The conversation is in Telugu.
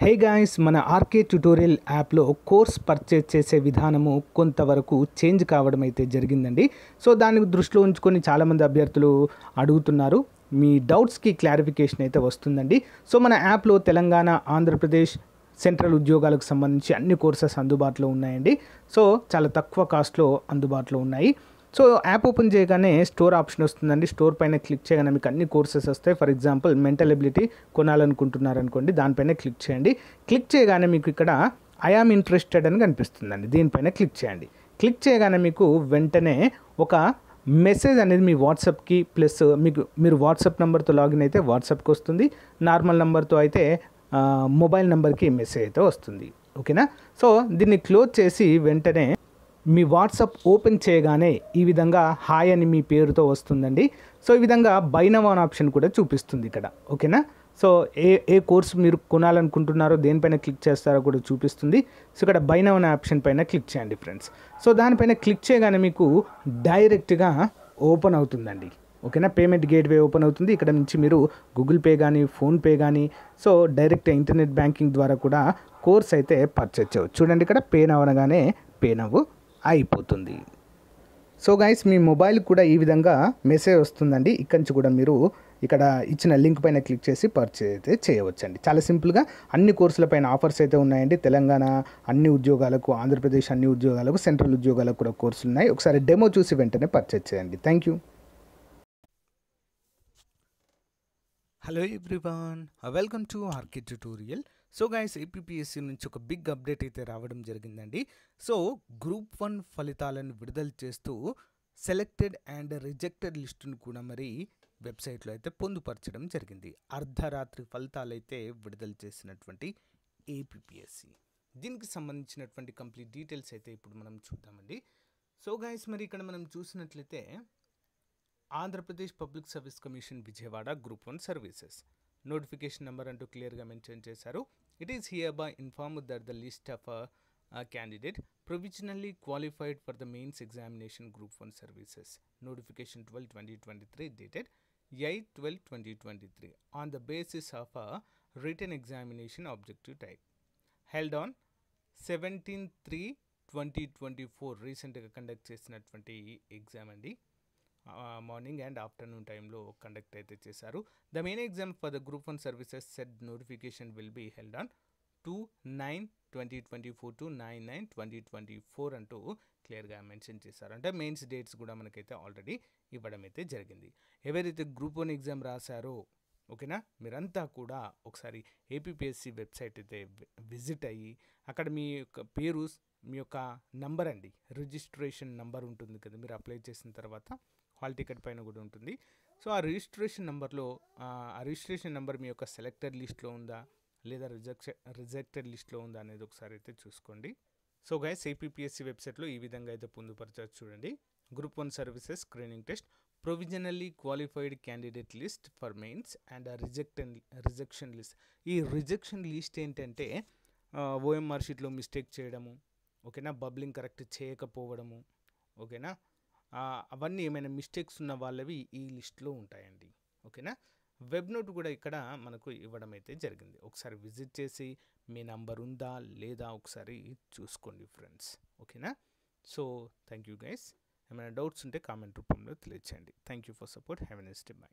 హే గాయ్స్, మన ఆర్కే ట్యుటోరియల్ యాప్లో కోర్స్ పర్చేజ్ చేసే విధానము కొంతవరకు చేంజ్ కావడం అయితే జరిగిందండి. సో దాన్ని దృష్టిలో ఉంచుకొని చాలామంది అభ్యర్థులు అడుగుతున్నారు. మీ డౌట్స్కి క్లారిఫికేషన్ అయితే వస్తుందండి. సో మన యాప్లో తెలంగాణ, ఆంధ్రప్రదేశ్ సెంట్రల్ ఉద్యోగాలకు సంబంధించి అన్ని కోర్సెస్ అందుబాటులో ఉన్నాయండి. సో చాలా తక్కువ కాస్ట్లో అందుబాటులో ఉన్నాయి. సో యాప్ ఓపెన్ చేయగానే స్టోర్ ఆప్షన్ వస్తుందండి. స్టోర్ పైన క్లిక్ చేయగానే మీకు అన్ని కోర్సెస్ వస్తాయి. ఫర్ ఎగ్జాంపుల్ మెంటల్ ఎబిలిటీ కొనాలనుకుంటున్నారనుకోండి, దానిపైన క్లిక్ చేయండి. క్లిక్ చేయగానే మీకు ఇక్కడ ఐ ఆమ్ ఇంట్రెస్టెడ్ అని కనిపిస్తుందండి. దీనిపైన క్లిక్ చేయండి. క్లిక్ చేయగానే మీకు వెంటనే ఒక మెసేజ్ అనేది మీ వాట్సాప్కి ప్లస్ మీరు వాట్సాప్ నెంబర్తో లాగిన్ అయితే వాట్సాప్కి వస్తుంది. నార్మల్ నెంబర్తో అయితే మొబైల్ నెంబర్కి మెసేజ్ అయితే వస్తుంది. ఓకేనా? సో దీన్ని క్లోజ్ చేసి వెంటనే మీ వాట్సాప్ ఓపెన్ చేయగానే ఈ విధంగా హాయ్ అని మీ పేరుతో వస్తుందండి. సో ఈ విధంగా బై నౌ అనే ఆప్షన్ కూడా చూపిస్తుంది ఇక్కడ. ఓకేనా? సో ఏ కోర్స్ మీరు కొనాలనుకుంటున్నారో దేనిపైన క్లిక్ చేస్తారో కూడా చూపిస్తుంది. సో ఇక్కడ బై నౌ అనే ఆప్షన్ పైన క్లిక్ చేయండి ఫ్రెండ్స్. సో దానిపైన క్లిక్ చేయగానే మీకు డైరెక్ట్గా ఓపెన్ అవుతుందండి. ఓకేనా? పేమెంట్ గేట్వే ఓపెన్ అవుతుంది. ఇక్కడ నుంచి మీరు గూగుల్ పే కానీ, ఫోన్పే కానీ, సో డైరెక్ట్ ఇంటర్నెట్ బ్యాంకింగ్ ద్వారా కూడా కోర్స్ అయితే పర్చేజ్ చేయవచ్చు. చూడండి, ఇక్కడ పే నౌ అనగానే పే నౌ అయిపోతుంది. సో గైస్, మీ మొబైల్ కూడా ఈ విధంగా మెసేజ్ వస్తుందండి. ఇక్కడి నుంచి కూడా మీరు ఇక్కడ ఇచ్చిన లింక్ పైన క్లిక్ చేసి పర్చేజ్ అయితే చేయవచ్చండి. చాలా సింపుల్గా అన్ని కోర్సులపైన ఆఫర్స్ అయితే ఉన్నాయండి. తెలంగాణ అన్ని ఉద్యోగాలకు, ఆంధ్రప్రదేశ్ అన్ని ఉద్యోగాలకు, సెంట్రల్ ఉద్యోగాలకు కూడా కోర్సులు ఉన్నాయి. ఒకసారి డెమో చూసి వెంటనే పర్చేజ్ చేయండి. Thank you. Hello everyone, welcome to RK tutorial. So guys, APPSC నుంచి ఒక బిగ్ అప్డేట్ అయితే రావడం జరిగిందండి. సో గ్రూప్ 1 ఫలితాలను విడుదల చేస్తూ సెలెక్టెడ్ అండ్ రిజెక్టెడ్ లిస్టును కూడా మరి వెబ్సైట్లో అయితే పొందుపరచడం జరిగింది. అర్ధరాత్రి ఫలితాలు అయితే విడుదల చేసినటువంటి ఏపీపీఎస్సీ, దీనికి సంబంధించినటువంటి కంప్లీట్ డీటెయిల్స్ అయితే ఇప్పుడు మనం చూద్దామండి. సో గైస్, మరి ఇక్కడ మనం చూసినట్లయితే Andhra Pradesh public service commission Vijayawada group 1 services notification number అంటూ క్లియర్గా మెన్షన్ చేశారు. It is here by informed that the list of candidate provisionally qualified for the mains examination group 1 services notification 12/2023 dated 8/12/2023 on the basis of a written examination objective type held on 17/3/2024 రీసెంట్గా కండక్ట్ చేసినటువంటి ఎగ్జామ్ అండి. మార్నింగ్ అండ్ ఆఫ్టర్నూన్ టైంలో కండక్ట్ అయితే చేశారు. The main exam for the group 1 services set notification will be held on 2/9/2024 to 9/9/2024 అంటూ క్లియర్గా మెన్షన్ చేశారు. అంటే మెయిన్స్ డేట్స్ కూడా మనకైతే ఆల్రెడీ ఇవ్వడం అయితే జరిగింది. ఎవరైతే గ్రూప్ 1 ఎగ్జామ్ రాశారో, ఓకేనా, మీరంతా కూడా ఒకసారి ఏపీపీఎస్సీ వెబ్సైట్ అయితే విజిట్ అయ్యి అక్కడ మీ యొక్క పేరు, మీ యొక్క నంబర్ అండి, రిజిస్ట్రేషన్ నంబర్ ఉంటుంది కదా, మీరు అప్లై చేసిన తర్వాత హాల్ టికెట్ పైన కూడా ఉంటుంది. సో ఆ రిజిస్ట్రేషన్ నెంబర్ మీ యొక్క సెలెక్టెడ్ లిస్ట్లో ఉందా లేదా రిజెక్టెడ్ లిస్ట్లో ఉందా అనేది ఒకసారి అయితే చూసుకోండి. సో గైస్, ఏపీపీఎస్సీ వెబ్సైట్లో ఈ విధంగా అయితే పొందుపరచారు చూడండి. Group 1 services screening test provisionally qualified candidate list for mains and rejection list. ఈ రిజెక్షన్ లిస్ట్ ఏంటంటే ఓఎంఆర్ షీట్లో మిస్టేక్ చేయడము, ఓకేనా, బబ్లింగ్ కరెక్ట్ చేయకపోవడము, ఓకేనా, అవన్నీ ఏమైనా మిస్టేక్స్ ఉన్న వాళ్ళవి ఈ లిస్ట్లో ఉంటాయండి. ఓకేనా? వెబ్ నోట్ కూడా ఇక్కడ మనకు ఇవ్వడం అయితే జరిగింది. ఒకసారి విజిట్ చేసి మీ నంబర్ ఉందా లేదా ఒకసారి చూసుకోండి ఫ్రెండ్స్. ఓకేనా? So thank you guys. ఏమైనా డౌట్స్ ఉంటే కామెంట్ రూపంలో తెలియచేయండి. Thank you for support. Have a nice day. By.